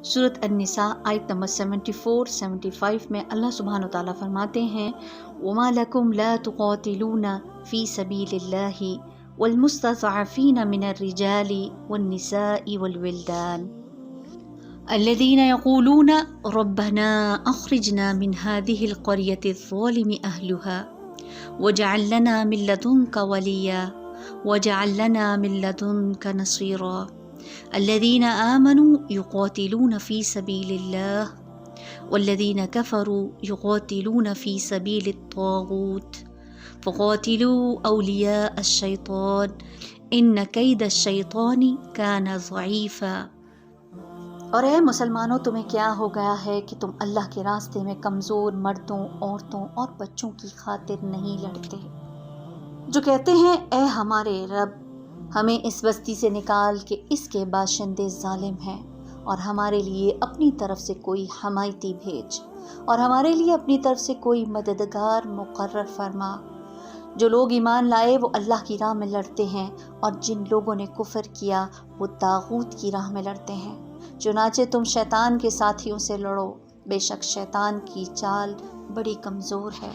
सूरत अन्निसा आयत नंबर 74-75 में अल्लाह सुब्हानहु व तआला फरमाते हैं, वमा लकुम ला तुक़ातिलूना फ़ी सबीलिल्लाहि वल मुस्तज़अफ़ीना मिनर रिजालि वन निसाइ वल विल्दान अल्लज़ीना यक़ूलूना रब्बना अख़रिजना मिन हाज़िहिल क़र्यति ज़्ज़ालिमि अहलुहा वजअल लना मिन लदुनका वलिय्या वजअल लना मिन लदुनका नसीरा अल्लज़ीना आमनू युक़ातिलूना फ़ी सबीलिल्लाह वल्लज़ीना कफ़रू युक़ातिलूना फ़ी सबीलित ताग़ूत फ़क़ातिलू औलिया अश-शैतान इन्न कैद अश-शैतानी कान ज़ईफ़ा। और ए मुसलमानों, तुम्हें क्या हो गया है कि तुम अल्लाह के रास्ते में कमज़ोर मर्दों, औरतों और बच्चों की खातिर नहीं लड़ते, जो कहते हैं ए हमारे रब, हमें इस बस्ती से निकाल के इसके बाशिंदे जालिम हैं, और हमारे लिए अपनी तरफ से कोई हमायती भेज, और हमारे लिए अपनी तरफ से कोई मददगार मुकर्रर फरमा। जो लोग ईमान लाए वो अल्लाह की राह में लड़ते हैं, और जिन लोगों ने कुफ्र किया वो तागूत की राह में लड़ते हैं। चुनाचे तुम शैतान के साथियों से लड़ो, बेशक शैतान की चाल बड़ी कमज़ोर है।